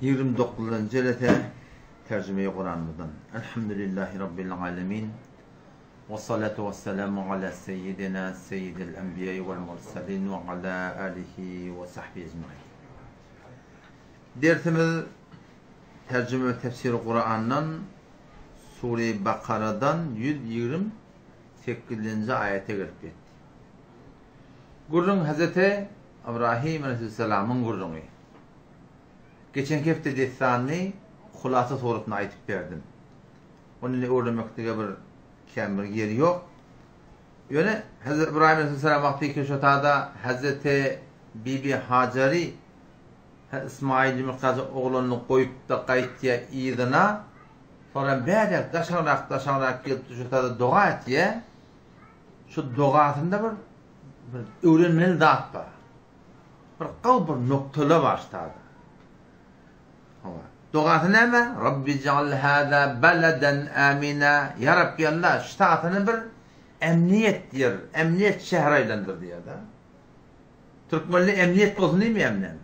29. jelete tercüme-i Kur'an'dan. Elhamdülillahi Rabbil alemin. Ve salatu ve selamu ala seyyidina seyyidil enbiya'i vel mursalin ve ala alihi ve sahbihi ecmaîn. Dersimiz tercüme ve tefsiri Kur'an'dan Sure-i Bakara'dan 128. ayete gelip gitti. Gurrun Hazreti İbrahim Aleyhisselam'ın gurrunu. Geçen hafta destanını hulasa sorusuna aytıp verdim. Onunla öğrenmekte bir kamil yeri yok. Yani Hazreti İbrahim Aleyhisselam vakti şotada Hazreti Bibi Hacari İsmail Mırkazı oğlunu koyup da kayıttıya idina sonra böyle taşanarak gelip şotada dua ettiye şu duasında bir öğrenmeli dağıt var. Bir bir noktalı başladı. Duası ne mi? Rabbi ceal hâzâ beleden âmina. Ya Rabbi Allah, ştatını bir emniyet diyor. Emniyet şehraylandır diyor da. Türkmenli emniyet olsun değil mi emniyet?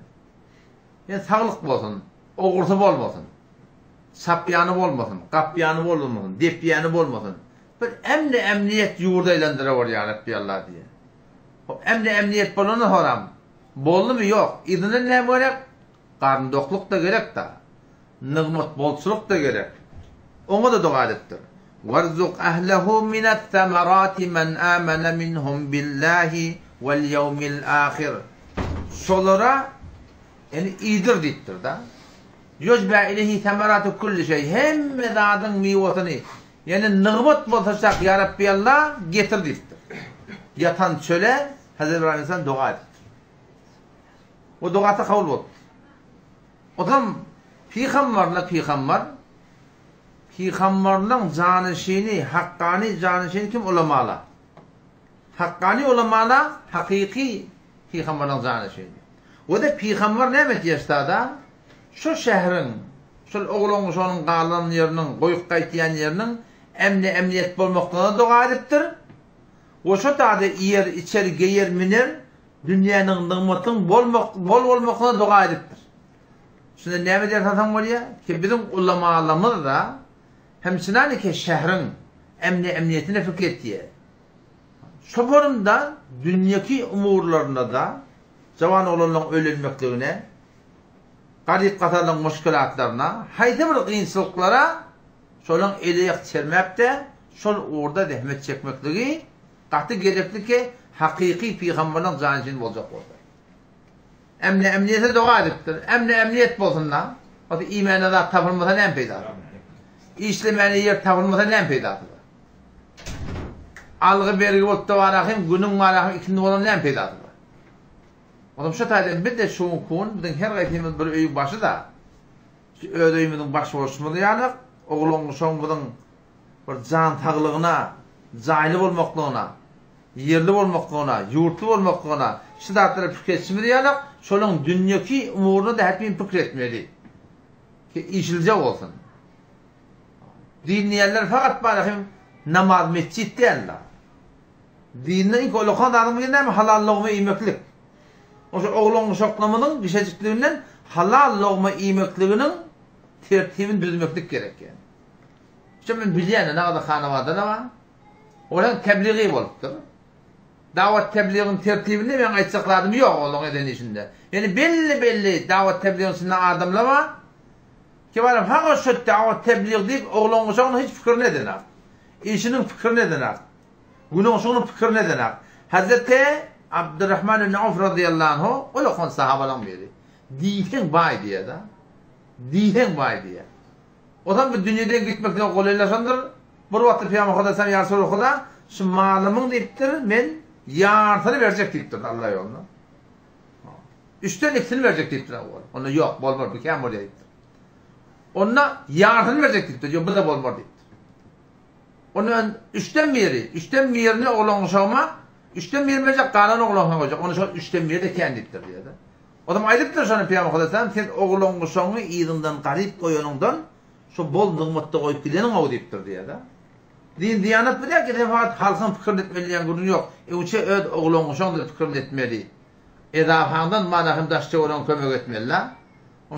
Yani sağlık olsun, oğurtu olmasın, sapyanı olmasın, kapyanı olmasın, depyanı olmasın. Bir emniyet yurdaylandırı var ya Rabbi Allah diye. Emniyet bolunu haram. Bollu mu yok. İdinin ne gerek? Karnıdokluk da gerek da. Nıgmat bolçuluk da gerek. Onu da dua ettir. وَرْزُقْ أَهْلَهُ مِنَ الثَّمَرَاتِ مَنْ آمَنَ مِنْهُمْ بِاللّٰهِ وَالْيَوْمِ الْآخِرِ. Şolara yani iyidir dittir da. يُجْبَى إِلَيْهِ ثَمَرَاتُ كُلِّ şey. Hem medadın meyvasını yani nıgmat bolçacak ya Rabbi Allah getir dittir. Yatan çöle Hazreti İbrahim Aleyhisselam dua ettir. O duası kabul oldu. Odam Peygamberlerin canişini, hakkani canişini kim ulamalar? Hakkani ulamalar, hakiki Peygamberlerin canişini. O da Peygamber ne demek yaşta? Şu şehrin, şu oğlunun, şunun qalan yerinin, koyup kayıtlayan yerinin emniyet bulmaklarına dua ediptir. O şu tadı yer, içeri geyer miner, dünyanın nıgmatın bol olmaklarına dua ediptir. Şimdi ne mi dersen var ya? Ki bizim ulamalarımız da hemçinin ki şehrin emniyetine fikret diye. Şu forumda dünyaki umurlarına da cavan olanların ölülmekliğine, garip katarların müşkülatlarına, haydi bir kıyınçılıklara şolun eleyek çermep de şol orada dehmet çekmekliği katı gerekli ki hakiki Peygamber'in canişini olacak orada. Emniyete dua ediptir. Emniyet bolsunlar. O da imanı da tapılmasa ne peydadır? İşlemeni yer tapılmasa ne peydadır? Algı bergi bolup da varahim, günün varahim ikindi olan ne peydadır? Adam şu taydan bir de şoğun kuğun, bizim her gaytimiz bir öykü başı da, öyle öykümüzün başı oluşmalı yani, oğlun şoğun bir can tağlığına, cahili olmaklığına, yerli olmaklığına, yurtlu olmaklığına, şidatlara fikretçimi diyelim, şolun dünyaki umurunu da hepin fikretmeli. Ki işilce olsun. Dinleyenler fakat bakayım namaz mescid değiller. Dinle ilk olukan adamı yine mi halal lokma yemeklik? O oğlun şoklamanın düşecekliğinden halal lokma yemekliğinin tertibini düzmeklik gerek yani. İşte ben bilyen ne kadar kanavadan ama olan tebliği oluptur. Davet tebliğinin tertibinde ben açıkladım yok onun eden işinde. Yani belli davet tebliğinin içinde adımlama ki var fakat şu davet tebliğ deyip oğlunun sonuna hiç fikir neden ak. İşinin fikir neden ak. Günün sonunun fikir neden ak. Hazreti Abdurrahman ibn Avf radıyallahu anh o lokman sahabadan biri. Diyken bay diye da. Diyken bay diye. O zaman bir dünyadan gitmekten kolaylaşandır. Bir vakti Peygamber Kudasam yarsır okuda şu malımın deyiptir men yartını verecek deyiptir Allah yoluna. Üçten ikisini verecek deyiptir. Ona yok bolmar bir kem oraya deyiptir. Ona yartını verecek deyiptir. Yok bu da bolmar deyiptir. Onun üçten mirini oğlan uşağıma üçten mirini verecek kalan oğlan olacak. Onu şu üçten miri de kendi deyiptir diye de. O zaman aydıptır sana Peygamber Kudasam sen oğlan uşağını iyidinden garip koyunundan şu bol nıgmatta koyup gidenin o deyiptir diye de. Din diyanet bilir ki defaat halkın fikir etmeliyen günü yok. Uçe öd oğlun uşağın da fikir etmeli. Edafandan manahım daşça olan kömök etmeliler.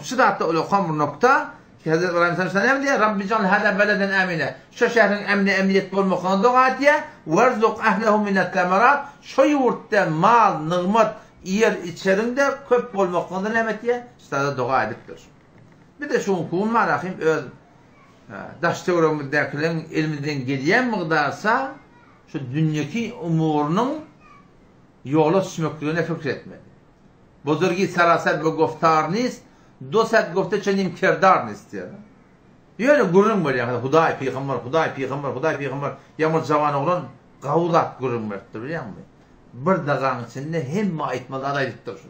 şu da hatta ulaqan bir nokta ki Hazreti İbrahim sallallahu diye Rabbi can hada beleden amine. Şu şehrin emniyet bolmakını dua diye verzuk ahlehu minet temerat. Şu yurtta mal, nimet, yer içerisinde köp bolmakını nemet diye işte dua edipdir. Bir de şunu kulma rahim öz daştığımızdakilerin ilminden geliyen miqdarsa şu dünyaki umurunun yolu düşmekliğine fikretmedi. Buzurgi saraset ve goftarniz dosat gofta çenim kerdarniz diyor. Yani gurun var ya Huday peygamber, Huday peygamber, Huday peygamber yamur zamanı olan qavlat gurun vardır biliyor musun? Bir dağın içinde hem aitmalar ayıttır şu.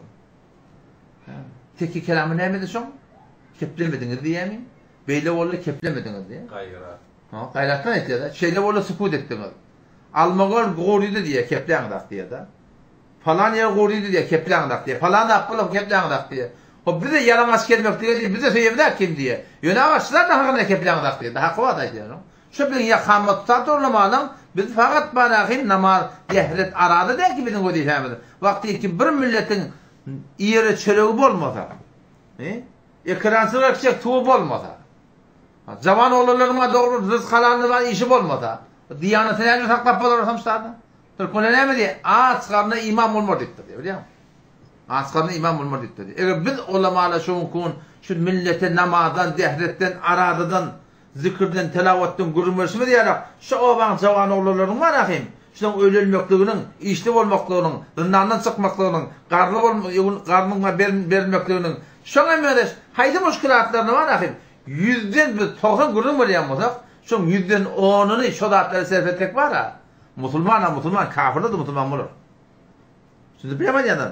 Teki kelamı ne mi son? Keplemediniz diye mi? Beyle oğlu keplemediniz diye. Gayrat. Gayrattan et ya da. Şeyle oğlu sukut ettiniz. Almağın goruydu diye kepleğindak diye da. Falan yer goruydu diye kepleğindak diye. Falan da akıllı kepleğindak diye. O bize yaramaz kelmek diye bize söyleyemler kim diye. Yönavaşçılar da hakkında kepleğindak diye. Hakkı var da diye. Şu bir yakamat tutar orlamanın biz fakat bana kim namaz dehret aradı der ki bizim o diyeceğimiz. Vakti ki bir milletin iyeri çöreği olmasa. Ekransız akşak tuğub olmasa. Zaman oğullarına doğru rızk halalını işi olmasa. Diyanetini elini saklap bulursam şartı. Türkmen'e ne mi diye? Ağaç karnına imam olmadık diye biliyor musun? Ağaç karnına imam olmadık diye. Eğer biz ulamalar şu millete namazdan, dehretten, aradıdan, zikirden, telavetten gururmuş diyerek şu oban cavan oğullarının var ahim. Şunun ölülmekliğinin, işli olmaklığının, rındandan çıkmaklığının, karnına verilmekliğinin şuna mıdır? Haydi müşkilatlarını var ahim. 100'den 90 gurur yapmasak, şu 100'den 10'unu şu dağıtları serf etmek var ha. Musulman, kafirler de Musulman olur. Şimdi bilemez yandan.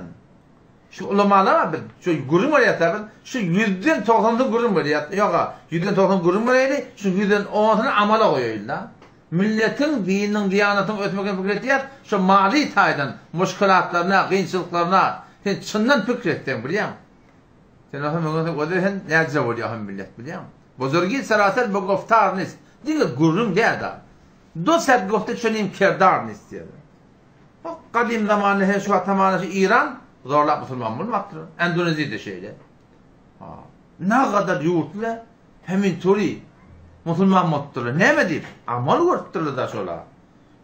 Şu ulamalar var, şu gurur yaptı, şu 100'den 90'ını gurur yaptı. Yok 100'den 90 gurur yaptı, şu 100'den 10'unu amala koyuyor la. Milletin, dinin, diyanatın ötmekten fikretiyat, şu mali taydan, müşkilatlarına, kıyınçılıklarına, sen çından fikretten biliyor musun? Sen o da ne cevap oluyor millet biliyor musun? Buzurgi saraset bu goftarniz. Diye gurrun diye da. Dosat gofta çöneğim kerdarniz diye. Kadim zamanı şu atamanı İran zorlak Müslüman bulmaktır. Endonezya'da şeyle. Ne kadar yurtla hemin turi Müslüman mutlular. Ne mi deyip? Amal görttürler da şola.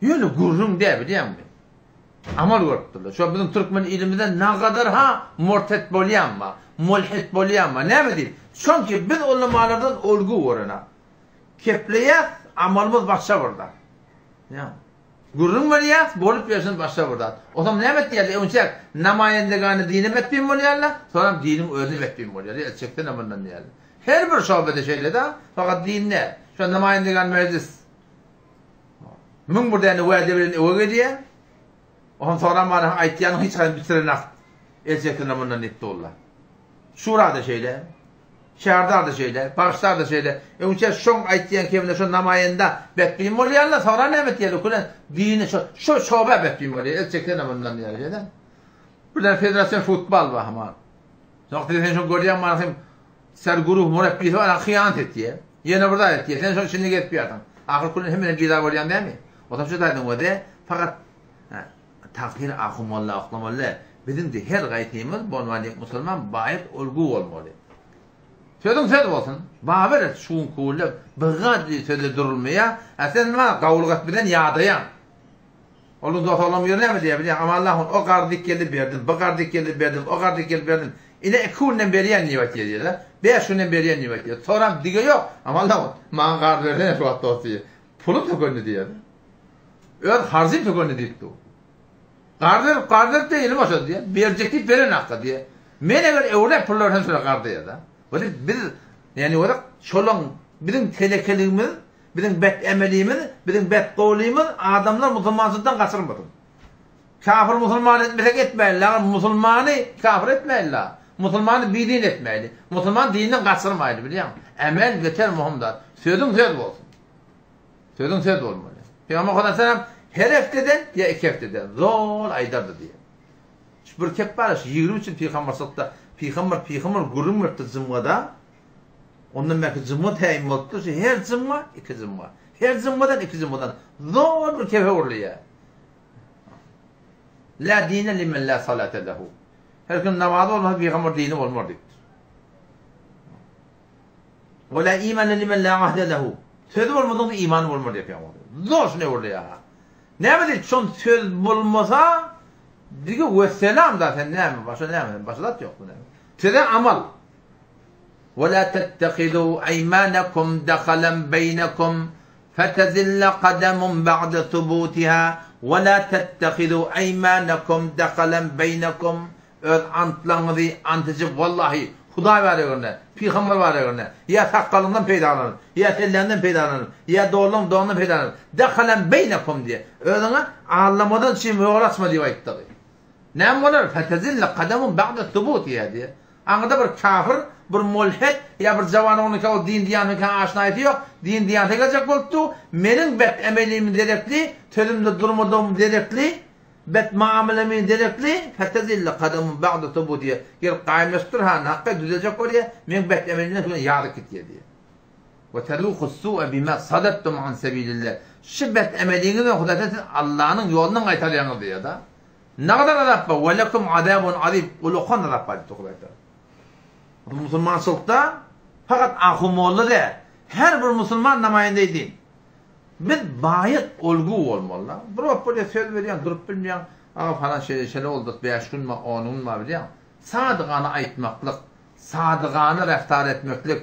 Yöyle gurrun diye biliyor musun? Amal görttürler. Şu bizim Türkmen ilimizde ne kadar murtet bolyanma, mulhit bolyanma. Ne mi deyip? Çünkü biz ulamalardan olgu orana. Kepleyat amalımız başa burada. Ya. Gurrun var ya, bolup yaşın başa burada. O zaman ne met diye? Önce namayendegani dini metbim oluyorlar, sonra dinin özünü metbim oluyorlar. Elçekten amından diyorlar. Her bir sohbete şeyle de fakat din ne? Şu an namayendegani meclis. Mün burada yani vaade verin öyle diye. O zaman sonra bana aytiyanı hiç bitirenak. Elçekten amından etti olurlar. Şurada şeyle. Şehirde şeyler, bağışlar da şeyler. Önce şun aytiyan kemine şu namayenda betbiyim oluyorlar, sonra ne betiyorlar? Kulen dini şu şobe betbiyim oluyor. Elçekten amından diyorlar. Burada federasyon futbol var ama. Nokta sen şu görüyen manasım ser guruh murabbisi var, hıyanet etti. Yine burada etti. Sen şu şimdi gitmiyorsun. Ahir kulen hemen gidar oluyan değil mi? O da şu da o da fakat takdir ahumullah aklamallah. Bizim de her gayetimiz bu anvalik Müslüman bayit olgu olmalı. Sözün söz olsun. Bağır şun kulle bağadli sözü durulmaya. Sen var kavulgat bilen yağdayan. Onun da olamıyor ne mi diye biliyor. Ama Allah'ın o kardik gelip verdin, bu kardik gelip verdin, o kardik gelip verdin. İle ekullen beriyen nimet diyorlar. Beşunen beriyen nimet diyor. Sonra dige yok. Ama Allah'ın man kard verdin şu hatta olsun. Pulum da gönlü diyor. Öyle harzim da gönlü diyor. Kardır değil başa diye. Verecekti veren hakka diye. Mene göre öyle pullar hem sonra kardı ya da. Biz yani olarak şolong bizim telekeliğimiz, bizim bet emelimiz, bizim bet kavlimiz adamlar Müslümansızdan kaçırmadı. Kafir Müslüman etmesek etmeyler, Müslümanı kafir etmeyler. Müslümanı bidin etmeyli. Müslüman dininden kaçırmaylı biliyor musun? Emel yeter muhimdir. Sözün söz olsun. Sözün söz olmalı. Peygamber Aleyhisselam her hafteden ya 2 hafteden zor aydardı diye. Şu bir kep var, 23 Peygamber sallallahu Peygamber gurur verdi zımmada. Ondan belki zımma tayin oldu. Her zımma 2 zımma. Her zımmadan 2 zımmadan. Zor bir kefe oluyor. La dine limen la salate lehu. Her gün namazı olmaz Peygamber dini olmaz. Ve la imane limen la ahde lehu. Söz olmadan da iman olmaz yapıyor. Zor ne oldu ya? Ne mi son söz bulmasa diyor ve selam zaten ne mi? Başka ne mi? Başka da yok bu ne? Söze amal. Ve la tettehidu eymanakum dakhalan beynekum fetezilla kademun ba'de thubutiha ve la tettehidu eymanakum dakhalan beynekum öz antlarınızı antıcı vallahi Huday var yerine, Peygamber var yerine, ya sakalından peydalanır, ya tellenden peydalanır, ya doğundan peydalanır. Dekalen beynekum diye. Özüne ağlamadan şimdi uğraşma diye ayıttı. Ne olur? Fetezille kademun ba'de thubut diye. Anında bir kafir, bir mulhid, ya bir cavan onu ki o din diyanı aşina ediyor, din diyanı gelecek oldu. Benim bet emelimin dedekli, tözümde durmadığım dedekli, bet muamelemin dedekli, fetezille kademun ba'de thubut diye. Gel kaimleştirhan, hakka düzelecek oraya, men bet emelinden sonra yarık diye. Ve teluqus su'e bima sadettum an sebilillah. Şu bet emelini Hudayden Allah'ın yolundan kaytaryanı diye da. Ne kadar Rabba ve lekum azabun azim. Ulukan Rabba diye Hudayden. Müslümanlıkta fakat ahumollu de her bir Müslüman namayendeydi. Bir bayit olgu olmalı. Bir böyle söz veriyor, durup bilmeyen falan şey oldu, 5 gün mü, 10 gün mü biliyor. Sadıqanı aytmaklık, sadıqanı raftar etmeklik,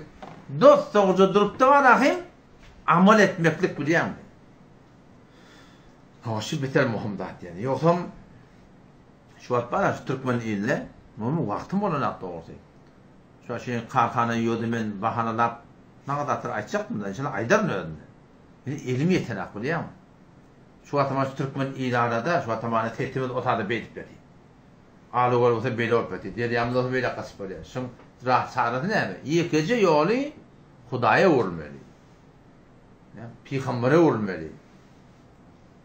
dost doğrucu durup da var ahim, amal etmeklik biliyor musun? Hoşu biter muhimdat yani. Yoksa şu an bana şu Türkmen ile, bunun vaktim olanak doğrusu. Şu an şeyin kalkanı yiyordu ben bahanalap, ne kadardır aytacaktım da, şimdi aydarın önünde. İlim yetenek biliyor musun? Şu an şu Türkmen ilanada, şu an tehdimiz otada beylik dedi. Ağlı gol olsa böyle olup dedi. Diğer yamda olsa böyle kasıp oluyor. Şimdi rahat sağladı ne mi? Yıkıcı yolu Hudaya vurmalı. Peygamber'e vurmalı.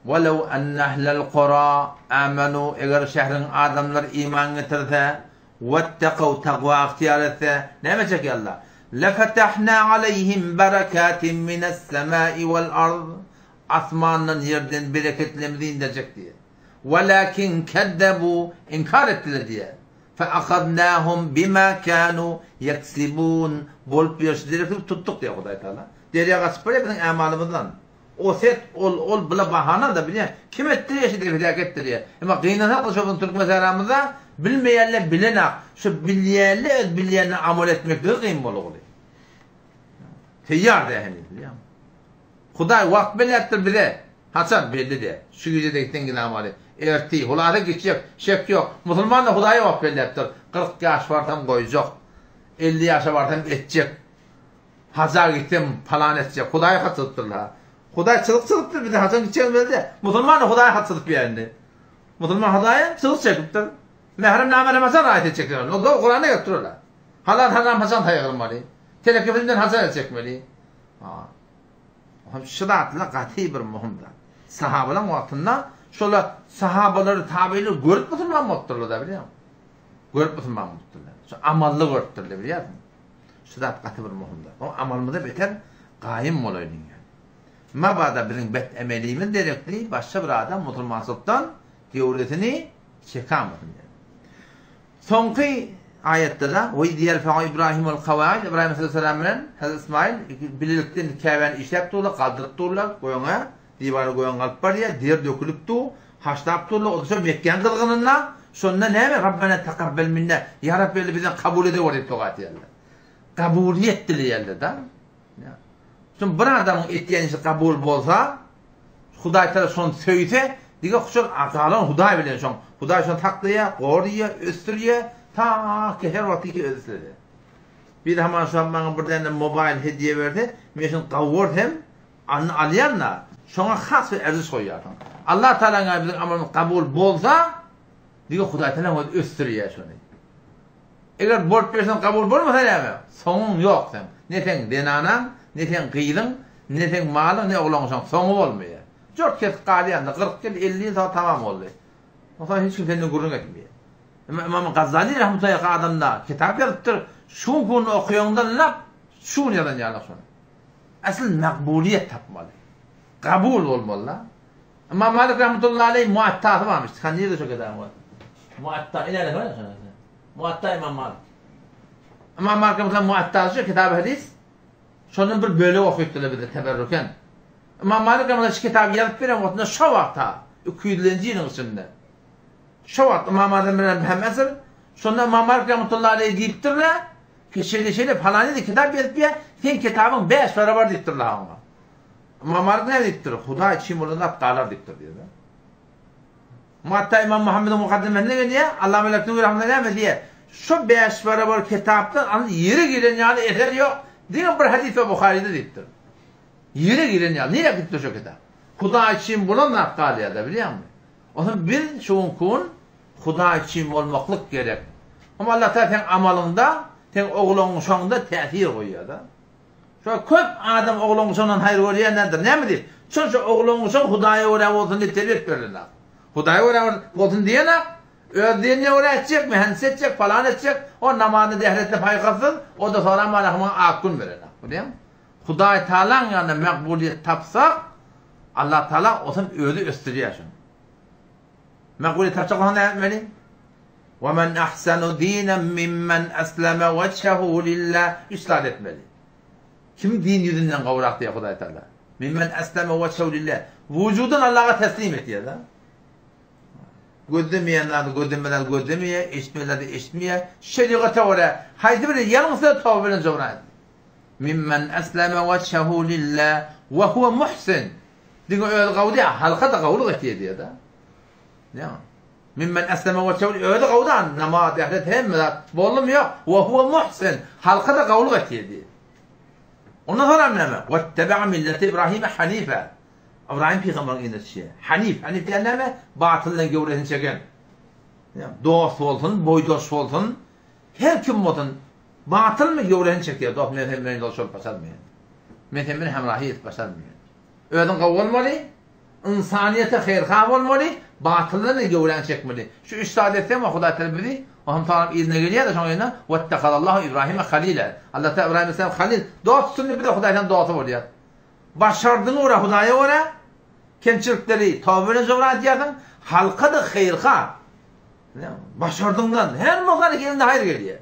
وَلَوْ أَنَّ أَهْلَ الْقُرَى آمَنُوا eğer şehrin adamlar iman getirse وَاتَّقَوْا تَقْوَى ihtiyar etse ne yapacak ya Allah? لَفَتَحْنَا عَلَيْهِمْ بَرَكَاتٍ مِنَ السَّمَاءِ وَالْأَرْضِ Asmandan yerden bereketlerimizi indirecek diye. وَلَكِنْ كَذَّبُوا inkar ettiler diye. فَأَخَذْنَاهُمْ بِمَا كَانُوا يَكْسِبُونَ bol piyasçıları tuttuk diye Huday Teala. Derya gaspıya bizim amalımızdan. O set ol bula bahana da biliyor. Kim ettiriyor işte felaket ettiriyor. Ama kıyınan şu Türk meselamızda bilmeyenle bilenak. Şu bilyeyenle bilyeyenle amel etmek de kıyım bolu oluyor. Teyyar da yani biliyor musun? Huday vakt belirttir bize. Hasan belli de. Şu gece gittin giden amali. Erti. Hulada geçecek. Şek yok. Müslüman da Huday'a vakt belirttir. 40 yaş var tam koyacak. 50 yaşa var tam edecek. Hazar gittim falan edecek. Huday'a katıltırlar. Huday çılıktır bir de Hasan gideceğim böyle. Müslüman da Huday'a katılıp bir yerinde. Müslüman Huday'a çılık çekiptir. Mehrem namere Hasan ayet edecekler. O da Kur'an'a götürürler. Halal haram Hasan tayırılmalı. Telekifimden Hasan edecekmeli. Şıratla katı bir muhimdir. Sahabaların vaktinde şöyle sahabaları tabileri görüp Müslüman mutlular da biliyor musun? Görüp Müslüman mutlular. Şu amallı görüptürler biliyor musun? Şırat katı bir muhimdir. O amalımızda biter kaim olaydı yani. Mabada bizim bet emelimin direktli başka bir adam Müslümanlıktan teorisini çekamıyor. Sonki ayette de ve diğer fa İbrahim'ul kavaid İbrahim Aleyhisselam'ın Hazreti İsmail birlikte kâven işlep tuğla kaldırıp tuğla koyana divarı koyan kalıp var ya diğer dökülüp tuğ haşlap tuğla o da Mekke'nin kılgınına sonra ne mi Rabbena tekabbel minna ya Rabbi bizden kabul ede var ettiğat yerler. Kabuliyet dili yerler da. Şimdi bir adamın ettiğinizi kabul bolsa Huday Teala son söylese diye şu akalan Huday bilen şu Huday şu taklıya, koruya, östürüye ta ki her vakti ki ödüsleri. Bir de hemen şu an bana buradan mobil hediye verdi. Mesela kavurdum. Alayanla şuna has bir erziş koyuyorlar. Allah Teala'nın bizim amelimiz kabul bolsa diye Huday Teala östürüye şunu. Eğer borç versen kabul bolmasa ne mi? Sonun yok sen. Ne sen denanan, ne sen kıydın, ne sen malın, ne oğlansan sonu olmuyor. 4 kez kalıyanda 40 kez 50 yıl tamam oldu. O zaman hiç kimsenin gururunu etmiyor. İmam Gazali rahmetullahi adamda kitap yazıptır. Şu konu okuyondan lap şu nereden yanlış sonra. Asıl makbuliyet tapmalı. Kabul olmalı. İmam Malik rahmetullahi aleyh muatta'sı varmış. Kan niye de çok eder var? Muatta ileride var ya sana. Muatta İmam Malik. İmam Malik rahmetullahi muatta'sı kitab hadis. Şonun bir bölü okuyupdylar bize teberrüken. İmam Malik ama şu kitabı yazıp veren vaktinde şu vakta 200-nji ýylyň içinde. Şu wagt İmam Azam bilen Muhammed şonda İmam Malik rahmetullahi aleyh diýipdirler. Keşeli falan dedi kitap yazıp ya sen kitabın 5 barabar diýipdirler ama. İmam Malik ne diýipdir? Huda için bolany aptalar diýipdir diýdi. Hatta İmam Muhammed'in mukaddimesine geliyor. Allah melekleri rahmetine diye. Şu 5 barabar kitaptan yeri giren yani eser yok. Diğer bir hadis ve Bukhari'de diýipdir. Yeri giren yani niye gitti şu kitap? Huda için bolan aptal da biliyor musun? Onun bir çoğunkun Huda için olmaklık gerek. Ama Allah Teala sen amalında, sen oğlunun sonunda tesir koyuyor da. Şu köp adam oğlunun sonundan hayır koyuyor nedir? Ne midir? Çünkü oğlunun son Huda'ya oraya olsun diye terbiye verirler. Huda'ya oraya olsun diyene, öldüğünde oraya edecek, mühendis edecek, falan edecek, o namazını dehletle paykasın, o da sonra malakıma akın verirler. Biliyor musun? Huda-i Teala'nın yanında mekbuliyet tapsak, Allah Teala o zaman öyle östürüyor şunu. Mekbuliyet tapsak ona ne yapmalı? وَمَنْ أَحْسَنُ دِينًا مِمَّنْ أَسْلَمَ وَجْهَهُ لِلّٰهِ İslat etmeli. Kim din yüzünden kavrak diye Huda-i Teala? مِمَّنْ أَسْلَمَ وَجْهَهُ لِلّٰهِ Vücudun Allah'a teslim et ya da. Gözlemeyenler de gözlemeler gözlemeye, eşitmeyenler de eşitmeye, şeriate oraya. Haydi böyle yalnızca tavbeyle zorlayın. مِمَّنْ أَسْلَمَ وَجْهَهُ لِلّٰهِ وَهُوَ مُحْسِنٌ Diğer öyle kavlu ya, halka da kavlu etiyor diye da. Ya. Mimmen esleme ve çevli öyle kavdan namaz dehlet hem bollum yok ve huve muhsin halka da kavlu etiyor diye. Ondan sonra ne? Vetteba'a milleti İbrahim'e hanife. İbrahim peygamberin inletişi. Hanif diyen ne? Batılla gövresini çeken. Dost olsun, boydoş olsun. Her kim olsun batıl mı gövresini çekiyor? Dost mezhebine dost olup başarmıyor. Mezhebine hemrahiyet başarmıyor. Öyle kavga olmalı. İnsaniyete hayırkâh olmalı. Batıllarını gövren çekmeli. Şu üç saadette mi Huda Teala dedi? O hem Tanrım iline geliyor da sonra yine vettekadallahu İbrahim'e halile. Allah Teala İbrahim'e selam halil. Dostunu bir de Huda'dan doğası oluyor. Başardığını oraya Huda'ya oraya. Kemçilikleri tavbine zorla ediyorsun. Halka da hayırkâh. Başardığından her muhtarı elinde hayır geliyor.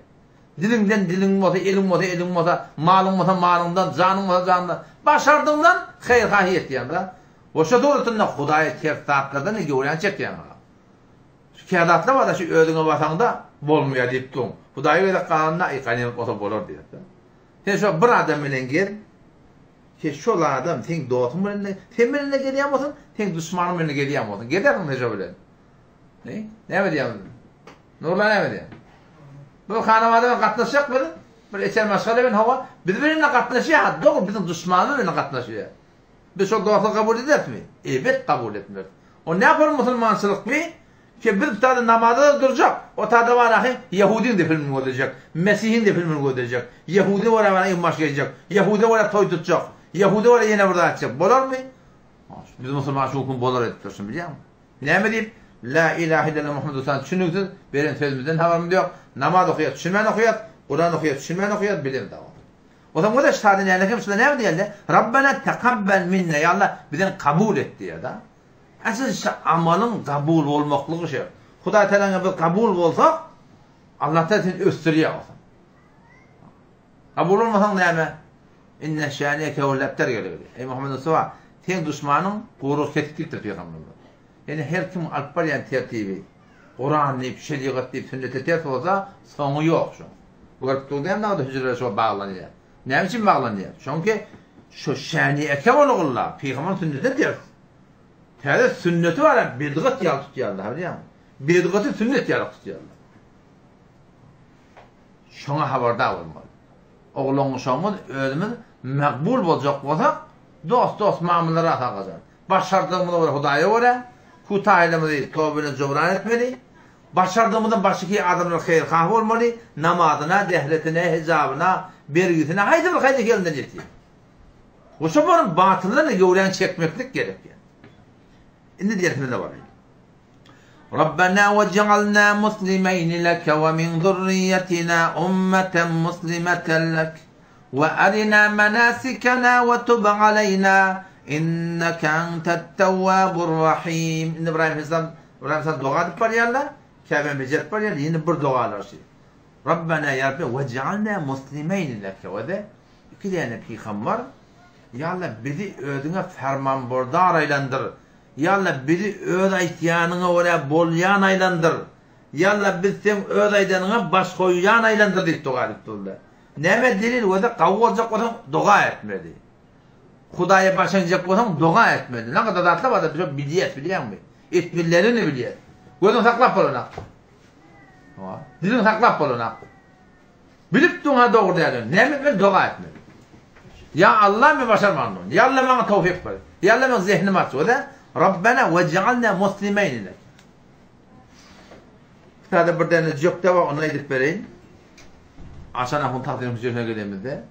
Dilinden dilin olsa, elin olsa, malın olsa malından, canın olsa canından. Başardığından hayırkâhiyet diyen de. Oşa doğrultunda Huda'yı ters taatlardan ne gövren çekiyor. Şu kağıdatla var da şu ödüne basanda bolmuyor deyip durun. Huda'yı öyle kanunla ikanem olsa bolur diyor. Sen şu bir adam bilen gel. Ki şu adam sen doğutun bilen, sen bilen geliyem olsun, sen düşmanın bilen geliyem olsun. Gider mi nece bilen? Ne mi diyem? Nurla ne mi diyem? Bu kanavada katlaşacak bilen. Bir içer maşgale ben hava. Birbirine katlaşıyor. Doğru bizim düşmanın bilen katlaşıyor. Biz o duası kabul eder mi? Evet kabul etmiyor. O ne yapar Müslümançılık mı? Ki bir tane namazda duracak. O tadı var ahi Yahudinin de filmini götürecek. Mesih'in de filmini götürecek. Yahudi var bana imaj gelecek. Yahudi var toy tutacak. Yahudi var yine burada açacak. Bolar mı? Biz Müslüman şu hukun bolar ediyorsun biliyor musun? Ne mi deyip? La ilahe illallah Muhammedu sallallahu aleyhi ve sellem benim sözümüzden haberim yok. Namaz okuyat, düşünmen okuyat. Kur'an okuyat, düşünmen okuyat. Bilim devam. O zaman o da şahadine yani kimse ne diyorlar? Rabbena tekabbel minne ya Allah bizden kabul et diye da. Asıl amalın kabul olmaklığı şey. Huda Teala'nın bir kabul olsa Allah da seni östürüyor olsa. Kabul olmasan ne mi? İnne şâniyeke ve lebter geliyor. Ey Muhammed Sıva sen düşmanın kuyruğu ketikliktir Peygamber'e. Yani her kim alparayan tertibi Kur'an deyip, şeriat deyip, sünnete ters olsa sonu yok şu. Bu kadar tutulduğum da hücrelere şu bağlanıyor. Ne için bağlanıyor? Çünkü şu şâniyeke olurlar. Peygamber sünnete ters. Teala sünneti var ya, bidgat yal tutuyorlar. Biliyor musun? Bidgatı sünnet yal tutuyorlar. Şuna haberdar olmalı. Oğlunun şoğun ölümün makbul olacak olsa dost muamelelere atakacak. Başardığımızda var Huda'ya oraya, kutaylarımızı tövbene cumran etmeli. Başardığımızda başka adamlar hayırkâh olmalı. Namazına, dehletine, hicabına, vergisine, haydi bir haydi elinden yetiyor. O şoğun batıllarını gövren çekmeklik gerekiyor. İndi diğerinde de var. Rabbena vec'alna muslimeyn leke ve min zurriyetina ummeten muslimeten lek ve arina menasikena ve tub aleyna inneke entet tevvabur rahim. İndi İbrahim Aleyhisselam dua edip var yerler. Kabe'ye mecret var yerler. Yine bir dualar şey. Rabbena ya Rabbi vec'alna muslimeyn leke ve de iki tane peygamber yalla biri ödüne ferman bordar aylandır. Yalla biri öz aytyanına ora bolyan aylandır. Yalla biz sen öz aydanına baş koyyan aylandır deyip dua ettiler. Neme delil öde kavulacak olan dua etmedi. Hudaya başlanacak olan dua etmedi. Ne kadar da var da bir biliyet biliyor musun? Etmelerini biliyor. Gözün saklap olana. Dilin saklap olana. Bilip dua doğru yani. Neme ben dua etmedi. Ya Allah mı başarmanın? Ya Allah bana tevfik ver. Ya Allah bana zihnimi aç. O da Rabbena vec'alna muslimeyn lek. Hadi bir tane cökte var onu edip vereyim. Aşan ahun takdirimiz üzerine geldiğimizde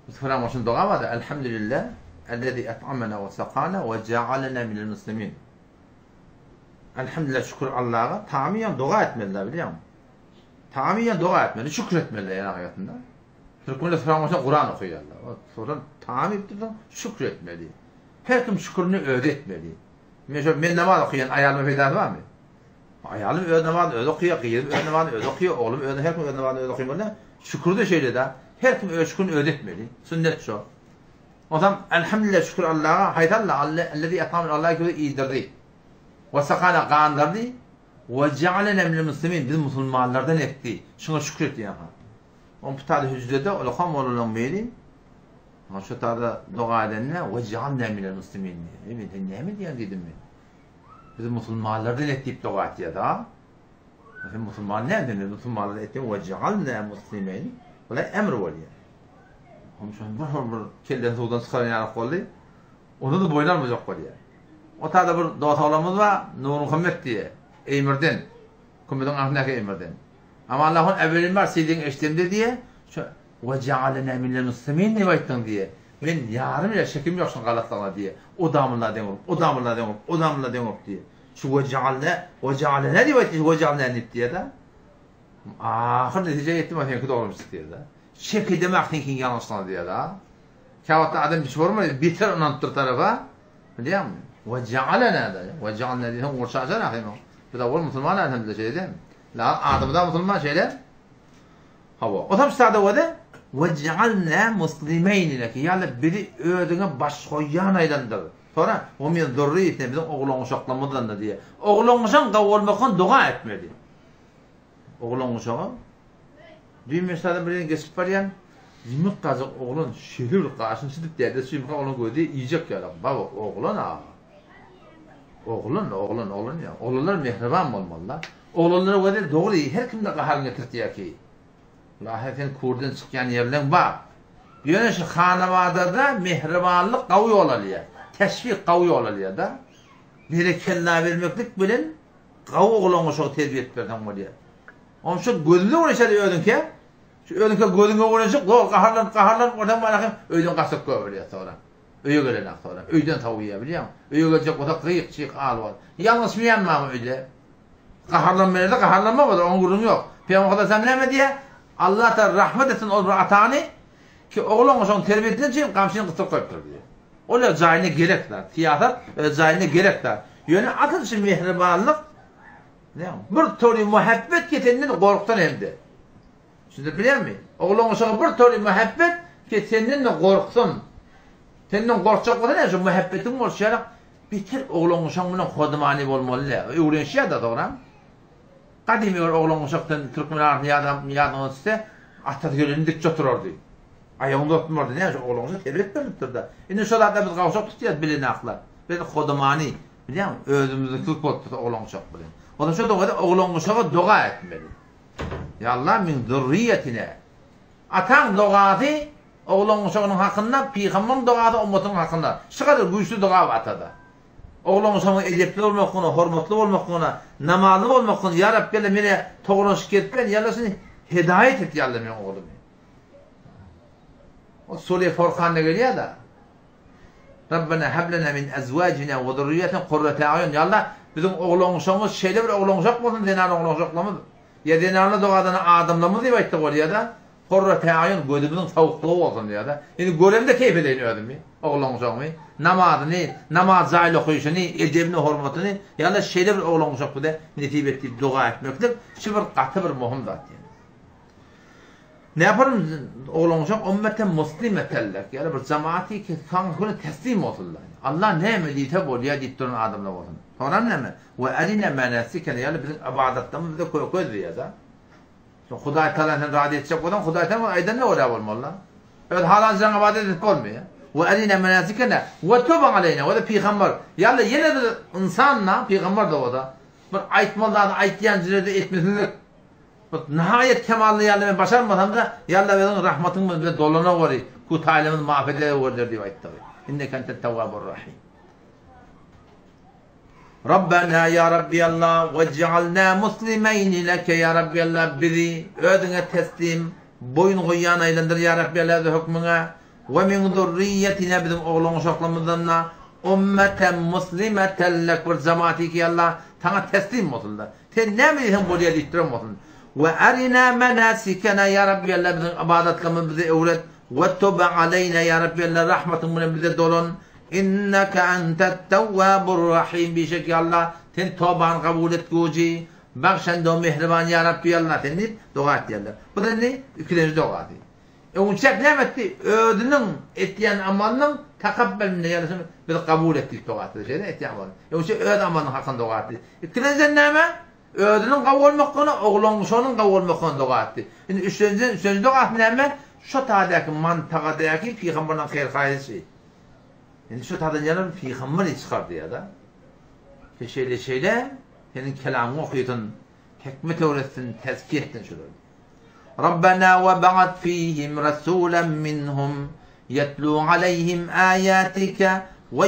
Müslüman için dua vardı. Elhamdülillah ellezî et'amena ve sakana ve cealena minel muslimin. Elhamdülillah şükür Allah'a tamamen dua etmeliler biliyor musun? Tamamen dua etmeli, şükür etmeliler yani hayatında. Türkmenler Müslüman Kur'an okuyorlar. Sonra tamamen şükür etmeli. Her kim şükrünü öğretmeli. Mesela ben namaz okuyan ayağımın faydalı var mı? Ayağım öğret namaz öğret okuyor, kıyım öğret namaz öğret okuyor, oğlum öğret her kim öğret namaz öğret okuyor böyle. Şükrü de şeyle de her kim şükrünü öğretmeli. Sünnet şu. O zaman elhamdülillah şükür Allah'a haytallah ellezî et'amena Allah'a göre iyidirdi. Ve sakana kandırdı. Ve cealena minel muslimin biz Müslümanlardan etti. Şuna şükretti yani. On putade hücrede olakam olunan benim. Şu tarzda dua edenle ve cealena minel muslimin. Evet, ne mi diyen dedim mi? Biz Müslümanlardan ettik dua etti ya da. Mesela Müslüman ne denir? Müslümanlardan etti ve cealena muslimin. Olay emr var ya. Ama şu an bir kelden soğudan çıkaran yani kollu. Onu da boylanmayacak var ya. O tarzda bir dua sağlamız var. Nur Muhammed diye. Emirden. Kumudun ahlaki emirden. Ama Allah'ın evvelin var seydin eştemde diye. Ve cealena minel muslimin rivayettin diye. Ben yarım ile şekim yoksun galatlarına diye. O damırla den olup, o damırla den olup, o damırla den olup diye. Şu ve cealena rivayettin, ve cealena diye de. Ahir netice ettim ama seninki doğrumuştuk diye de. Şekil demek seninkin yanlışlar diye de. Kavatta adam bir şey var mı? Biter onantır tarafa. Biliyor musun? Ve cealena da. Ve cealena diye. Hem orşaşan ahim o. Bu da var Müslüman elhamdülillah şey değil mi? La adamda Müslüman şeyler. Hava. O tam sade o da ve cealna muslimeyn leki. Yani biri ödüne baş koyan aylandır. Sonra o min zurriyetine bizim oğlun uşaklamıdan da diye. Oğlun uşağın kavulmakın dua etmedi. Oğlun uşağın bir mesela birinin geçip var yani yemek kazık oğlun şehir karşını çıtıp derdi suyumka onu koydu yiyecek ya. Baba oğlun ha. Oğlun ya. Oğlunlar mehriban olmalılar. Oğlunları böyle doğru her kimde kahar getirdi ya ki. Lahetin Kurdun çıkan yerden bak. Yine şu hanavada mehribanlık kavi olaliya. Teşvik kavi olaliya da. Berekella vermeklik bilen kavi oğlunu çok terbiye etmeden var ya. Onun şu gözünü uğraşadı ödün ki. Şu ödün ki gözünü uğraşıp kaharlan oradan bana ödün kasıp koyuyor sonra. Öyle gelen sonra. Öyden tavuya biliyor musun? Öyle gelecek o da kıyık çiğ al var. Yanlış mı yanma mı öyle? Kaharlanmaya da kaharlanma var. Onun gurun yok. Peygamber kadar sen ne diye? Allah da rahmet etsin o atani ki oğlun onu terbiye ettiğin için kamçının kısıp koyuptur diye. Öyle cahiline gerekler. Tiyatır cahiline gerekler. Yani atın için mehribanlık bir türlü muhabbet ki senden korktan hem de. Şimdi biliyor musun? Oğlun sana bir türlü muhabbet ki senden korksun. Senden korkacak olan ne? Şu muhabbetin oluşarak bitir oğlun sana bunun hodmani olmalı. Öğrenişe de doğru. Kadimi oğlun uşaktan Türkmenler niyadan olsa Atatürk'ün dik otururdu. Ayağında oturmurdu. Ne oğlun uşak terbiye etmelidir de. Şimdi şöyle biz kavuşak tutuyoruz bilin aklar. Biz hodmani biliyor musun? Özümüzü kılıp oturdu oğlun uşak bilin. O da şu doğada oğlun uşağa dua etmeli. Ya Allah min zürriyetine. Atan duadı oğlun uşağının hakkında, peygamberin duadı ümmetin hakkında. Şu kadar güçlü dua var atada. Oğlun uşağının edepli olmakına, hürmetli olmakına, namazlı olmakına, ya Rabbi beni doğru şikayet ben, ya seni hidayet et ya Allah benim oğlumu. O Sure Furkan'da geliyor da. Rabbena hablena min azvacina ve zurriyetin kurrete ayun. Ya Allah bizim oğlun uşağımız şeyle bir oğlun uşak olsun, denan oğlun uşaklamız. Ya denanlı doğadan adamlamız diye baktık oraya da. Kurrete ayun gözümüzün tavukluğu olsun diye da. Yani görevde keyif edin mi? Oğlun uşağımı. Namazını, namaz zahil okuyuşunu, edebini, hürmetini. Ya Allah şeyle bir oğlun uşak bu da netip ettiği dua etmektir. Şu bir katı bir muhim zat yani. Ne yaparım oğlum uşak? Ümmeten muslimetellek. Yani bir cemaati ki kanunu teslim olsunlar. Allah ne emrediyse bolya deyip durun adamlar olsun. Sonra ne mi? Ve erine menasikene yani bizim ibadetlerimiz de koy diyor da. Şimdi Huday Teala'nın razı edecek olan Huday Teala aydan ne oraya olmalı? Evet halan sen ibadet edip olmuyor. Ve erine menasikene ve tövbe aleyne. O da peygamber. Yani yine bir insanla peygamber de o da. Bir aytmalarını aytlayan zirede etmesizlik. Nihayet kemalli yerleme başarmasam da yalla benim rahmatın ve dolana var. Ku talimin mağfiretine vardır diyor ayette. İnneke entet tevvabur rahim. Rabbena ya Rabbi Allah ve cealna muslimeyn leke ya Rabbi Allah bizi ödüne teslim boyun koyan aylandır ya Rabbi Allah hükmüne ve min zurriyetine bizim oğlun uşaklarımızdan ümmeten muslimeten lek bir cemaati ki Allah sana teslim olsunlar. Sen ne mi diyeceksin buraya diktirim olsun. Ve erina menasikena ya Rabbi Allah bizim ibadetlerimizi bize öğret ve tövbe aleyna ya Rabbi Allah rahmetini bize dolun. İnneke entet tevvabur rahim bir şekilde Allah sen tövben kabul et goji bakşen de mehriban ya Rabbi Allah sen dua et Allah. Bu da ne? İkinci dua etti. Uçak ne etti? Ödünün ettiyen amalının takabbelini yani biz kabul ettik dua etti. Şeyde ettiyen amalını. Uçak öd amalının hakkında dua etti. İkinci ne mi? Ödünün kabul olmakını, oğlun sonun kabul olmakını dua etti. Şimdi üçüncü dua etti ne mi? Şu tadaki mantıqadaki peygamberden hayır hayırlısı. Yani şu tadan yanım peygamber çıkardı ya da. Şeyle senin kelamını okuyutun, hikmet öğretsin, tezkiye ettin şöyle. Rabbena ve ba'at fihim rasulen minhum yetlu aleyhim ayatika ve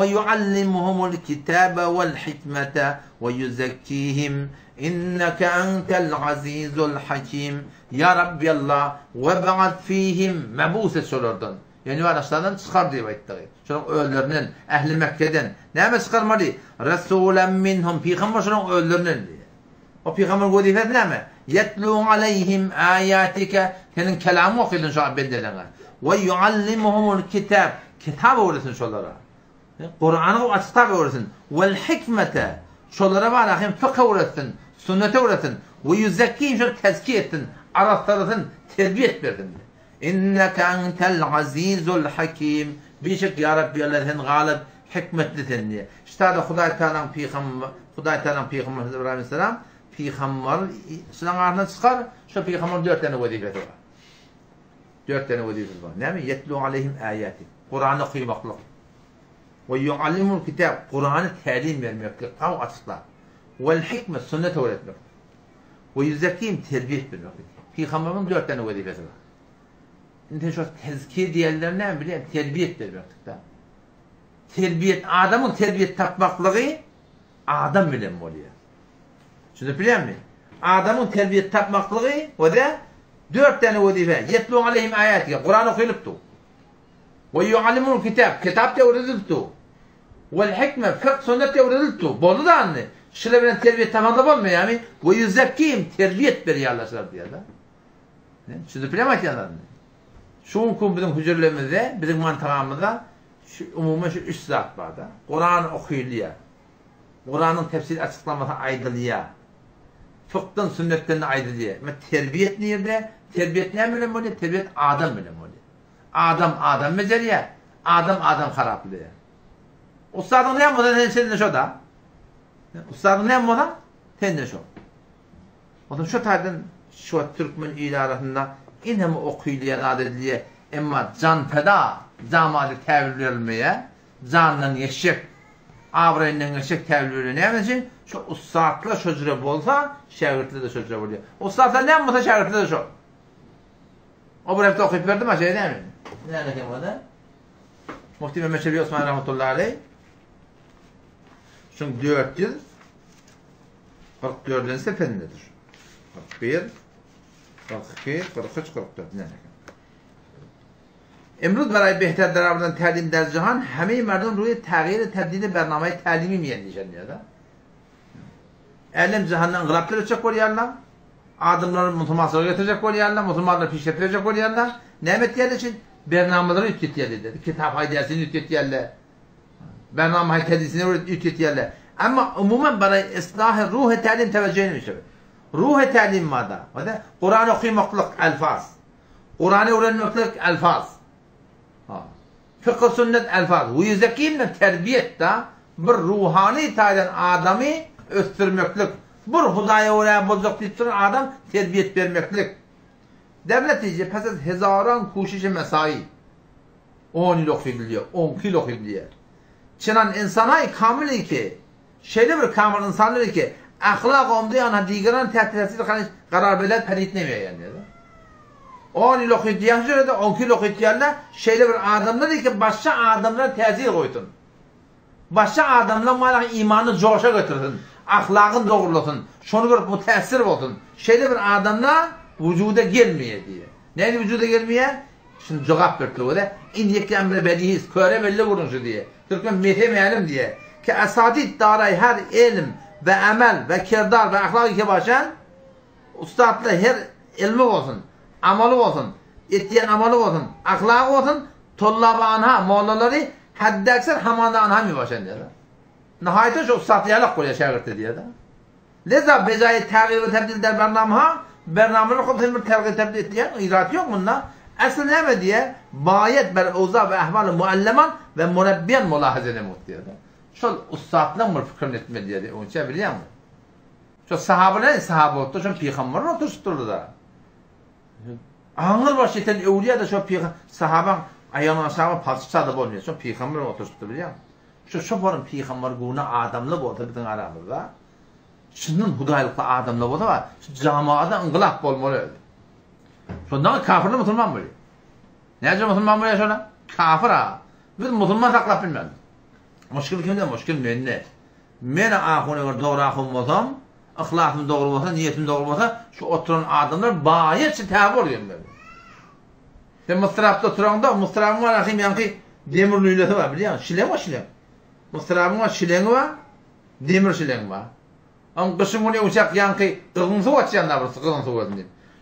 yuallimuhumul kitabe vel hikmete ve yuzekkihim inneke entel azizul hakim. Ya Rabbi Allah ve ba'at fihim mebuse sorurdun. Yani araçlardan çıkar diye ayetleri. Şunun ölülerinin, ehli Mekke'den. Neyme çıkarmalı? Resulen minhum. Peygamber şunun ölülerinin diye. O peygamber vazifesi ne mi? Yetlu aleyhim ayatike. Senin kelamı okuyordun şu an bendelerine. Ve yuallimuhumul kitab. Kitap öğretsin şunlara. Kur'an'ı açıkta öğretsin. Vel hikmete. Şunlara var ahim fıkh öğretsin. Sünnete öğretsin. Ve yüzekkiyim şunu tezkiye ettin. Araştırırsın. Terbiye etmedin. İnneke entel azizul hakim. Bir şekilde ya Rabbi Allah sen galip hikmetlisin diye. İşte da Huday Teala'nın peygamber İbrahim Aleyhisselam peygamber sizin ardından çıkar. Şu peygamber 4 tane vazifesi var. 4 tane vazifesi var. Ne mi? Yetlu aleyhim ayati. Kur'an'ı okuymaklık. Ve yuallimul kitab. Kur'an'ı talim vermeklik. Kav açıklar. Vel hikmet sünnet öğretmek. Ve yüzekkiyim terbiye etmek. Peygamberin 4 tane vazifesi var. İnsan şu tezkiye diyenler ne bileyim? Terbiyet vermektik da. Terbiyet, adamın terbiyet tapmaklığı adam bilen mi oluyor? Şunu biliyor musun? Adamın terbiyet tapmaklığı o da 4 tane vazife. Yetlu aleyhim ayatiye. Kur'an okuyuluptu. Ve yuallimul kitab. Kitap da öğretildi. Vel hikme, fıkh, sünnet de öğretildi. Bolu da anne. Şöyle bilen terbiyet tamamda olmuyor yani. Ve yüzekkiyim. Terbiyet veriyor Allah'lar diye da. Şunu biliyor musun? Şu gün bizim huzurlarımızda, bizim mantığımızda umumi şu 3 zat var da. Kur'an okuyuluyor. Kur'an'ın tefsir açıklaması aydılıyor. Fıkhtan, sünnetten aydılıyor. Ama terbiyet nerede? Terbiyet ne bilen oluyor? Terbiyet adam bilen oluyor. Adam mezeliyor. Adam haraplıyor. Ustadın ne yapmadan senin de şu da. Ustadın ne yapmadan? Senin de şu. O da şu tarzdan şu Türkmen ilarasında İnemi okuyuluyan adediliye ama can feda, zamadi tevil verilmeye, canla yeşek, avrayla yeşek tevil verilmeye ne yapacak? Şu ustadla şöcre olsa, şevirtli de şöcre oluyor. Ustadla ne yapmasa şevirtli de şu. O bu hafta okuyup verdim aşağıya değil mi? Ne anlatayım o da? Mufti Mehmet Şefi Osman Rahmetullahi Aleyh. Çünkü 444. seferindedir. 41, 42, 43, 44. امروز برای بهتر درآوردن تعلیم در جهان همه مردم روی تغییر تبدیل برنامه تعلیمی می‌اندیشند. Elim cihandan inqilab gelecek oluyorlar. Adımları Müslümanlığa getirecek oluyorlar. Müslümanları pişirecek oluyorlar. Nimet geldiği için bernameleri ürettiler dedi. Kitap haydiyasını ürettiler. Bername haydiyasını ürettiler. Ama umumen برای اصلاح روح تعلیم توجه نمیشه. ruh ta'limada. Kur'an okumaklık elfaz. Kur'an'ı öğrenmeklik elfaz. Fıkıh sünnet elfaz. Bu yüzdekiyimle terbiyette bir ruhani taydan adamı östürmeklik. Bir Hudaya oraya bozuk deyip duran adam terbiyet vermeklik. Devletice pes hezaran kuşişi mesai. 10 yıl okuyabiliyor, 10 yıl okuyabiliyor. Çınan insana kamil ki, şeyde bir kamil insanlar ki, ahlak omdu ana diğeran tehtisili karar beler peritnemiyor yani. 10 yıl okuyduğun sürede 10 yıl okuyduğunda şeyde bir adamlar ki başka adamlar tehzir koydun. Başka adamlar mala imanı coşa götürdün. Ahlakın doğrulutun. Şunu görüp müteessir olsun. Şeyde bir adamlar vücuda gelmiyor diye. Neydi vücuda gelmiyor? Şimdi cevap verdi o da. İndiyeki emre bedihiz. Köre belli vuruncu diye. Türkmen metemeyelim diye. Ki esadid daray her ilim ve emel ve kirdar ve ahlak iki başan ustadlı her ilmi olsun. Amalı olsun. Ettiyen amalı olsun. Ahlak olsun. Tollabı anha. Mollaları haddi aksar hamanda anha mi başan diye. Nihayet şu ustadyalık koyuyor şagirti diye de. Leza bezayı tağir ve tebdil der bernamha. Bernamını kopsun bir tağir tebdil ettiyen irat yok bunda. Asıl ne diye? Bayet ber uza ve ehval-i mualleman ve murabbiyen mulahazene muhtiyor da. Şu ustadla bir fikrini etme diye. Onu biliyor musun? Şu sahabeler sahabe oldu. Şu peygamber oturtturdu da. Ağır başlatan evliya da şu peygamber sahaben ayağına sahabe parçası da olmuyor. Şu peygamber oturtturdu biliyor musun? Şu varın peygamber guna adamla oldu bütün aramızda. Şunun hudaylıklı adamla oldu var. Şu camiada ıngılak olmalı. Şundan kafirli Müslüman böyle. Nece Müslüman böyle şuna? Kafir ha. Biz Müslüman taklap bilmem. Müşkil kimde? Müşkil menne. Men ahunu doğru ahum olsam, ahlakım doğru olsa, niyetim doğru olsa, şu oturan adamlar bayetçi tabi oluyor böyle. Sen mısırapta oturan da, mısırabın var akım yankı demir nüyleti var biliyor musun? Şilen var şilen. Mısırabın var şileni var, demir şileni var. Ama kışın bunu uçak yankı kızgın su açayanlar var, kızgın su var.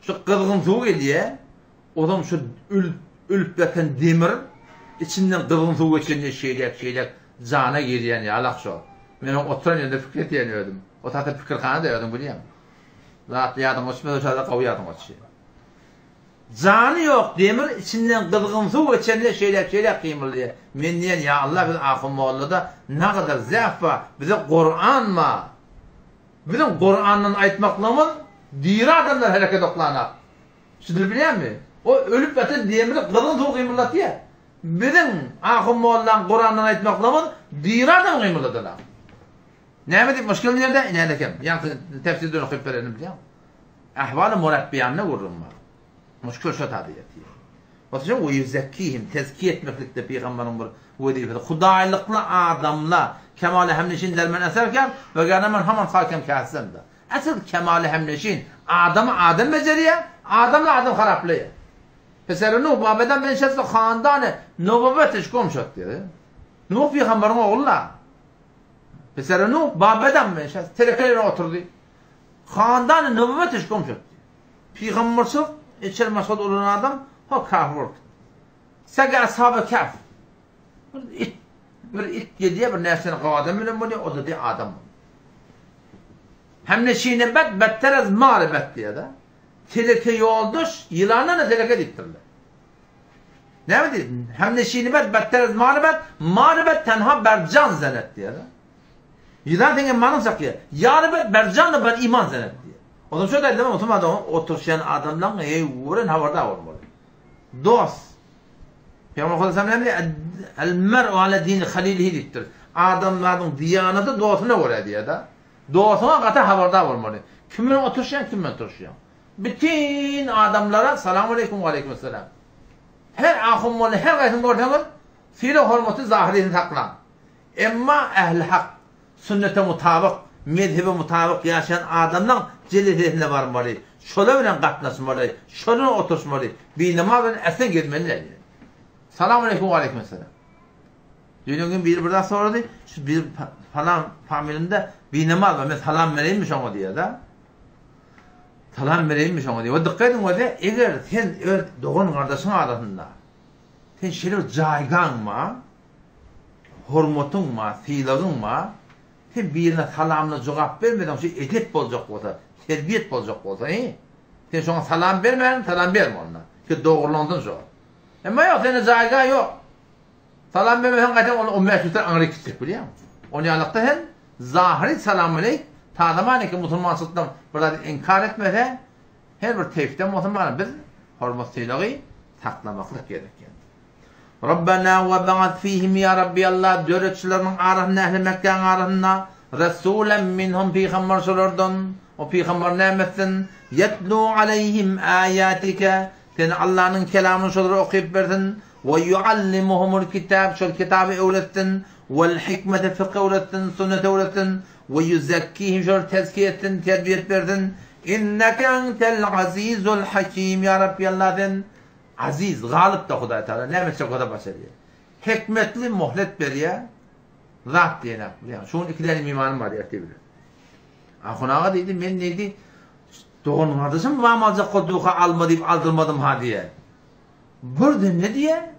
Şu kızgın su geliyor, o zaman şu ülüp yatan demir, içinden kızgın su geçince şeylek, cana giriyen ya, Allah şu. Ben oturan yerinde fikret yeniyordum. O tahta fikir kanı da yiyordum biliyor musun? Rahat yadım açmıyor, dışarıda kavuyadım açıyor. Canı yok demir, içinden kızgın su geçince şeylek kıyımlıyor. Men diyen ya Allah bizim ahım oğlu da ne kadar zayıf var, bize Kur'an mı? Bizim Kur'an'ın aytmaklamın diri adamlar hareket oklanak. Şimdi biliyor musun? O ölüp yatan demiri kızgın su kıyımlatıyor. Bizim ahım oğlan Kur'an'dan aytmaklamın diri adam kıyımladılar. Ne dedik? Müşkil nerede? Ne dedim? Yani tefsirden okuyup verelim biliyor musun? Ahval-ı murabbiyanına vururum var. Müşkil şu tadiyeti. Bakın o yüzekkihim, tezkiye etmeklikte Peygamber'in bu vazifesi. Hudaylıklı adamla kemale hemleşin dermen eserken ve gânemen hemen hakem kâhsemde. Asıl kemale hemleşin adam beceriye, adamla adam haraplıyor. Mesela Nuh babeden ben şetle handanı nübüvvet işkom şot diyor. Nuh Peygamber'in oğullar. Mesela Nuh babeden ben şetle telekelerine oturdu. Handanı nübüvvet işkom şot diyor. Peygamber'si içeri masad olan adam o kafir oldu. Sege ashab-ı kaf. Bir it yediye bir nesini kavadım bilen bunu o da diye adam. Hem neşine better az mağribet diye de. Teleke yolduş, yılanla da teleke diktirdi. Ne mi dedin? Hem neşine better az mağribet tenha bercan zenet diye de. Yılan tenge manım sakıyor. Yaribet bercan da ben iman zenet diye. O da şöyle demem oturmadı oturuşan adamdan vuran havarda olmalı. Dost. Peygamber Aleyhisselam ne? El mer'u ala dini halilihi diktir. Adamların diyaneti dostuna göre diye de. Dostuna kata havarda olmalı. Kimin oturuşan kimin oturuşan. Bütün adamlara selamun aleyküm ve aleykümselam. Her ahım onu her gayetini gördüğünüz fiili hürmeti zahirini taklan. Emma ehl-i hak sünnete mutabık, mezhebe mutabık yaşayan adamdan celilehine varmalı. Şöyle bilen katlaşmalı, şöyle oturmalı. Bir namazın esen gitmeli. Selamun aleyküm ve aleykümselam. Dünün gün bir burada sordu. Şu bir falan familində bir namaz var. Mesela salam vereymiş ona diye da. Salam vereymiş ona diye. O dikkat edin o da eğer sen doğun kardeşin arasında sen şöyle caygan mı? Hürmetun mu? Fiilin mu? Sen birine salamla cevap vermeden şu edep olacak o da. terbiyet bozacak olsa, sen şuna salam verme, salam verme ona. Ki doğrulandın şu. Ama yok, senin zayga yok. Salam vermesen kaçan onu 15 yüzler anırı gidecek biliyor musun? Onu yanlıkta hem zahiri salam vereyim. Tanımayın ki Müslüman sıddan burada inkar etmese her bir tevhidde Müslümanı biz hürmet-i taklamaklık gerekir. Rabbena ve ba'at fihim ya Rabbi Allah döretçilerinin arasında ehli Mekke'nin arasında Resulen minhum peygamber sorurdun o peygamber nemetsin yetlu aleyhim ayatike sen Allah'ın kelamını şöyle okuyup verdin ve yuallimuhumul kitab şöyle kitabı öğrettin vel hikmete fıkı öğrettin sünneti öğrettin ve yuzekkihim şöyle tezkiye ettin terbiyet verdin inneke entel azizul hakim ya Rabbi Allah'ın aziz, galip da Huday Teala. Nemet çok kadar başarılı. Hikmetli muhlet veriyor. Zat diyene. Şunun ikilerim imanım var ya. Ahunağa dedi, ben neydi? Doğunun adısın mı? Vamazı koduğa alma deyip aldırmadım ha diye. Burada ne diye?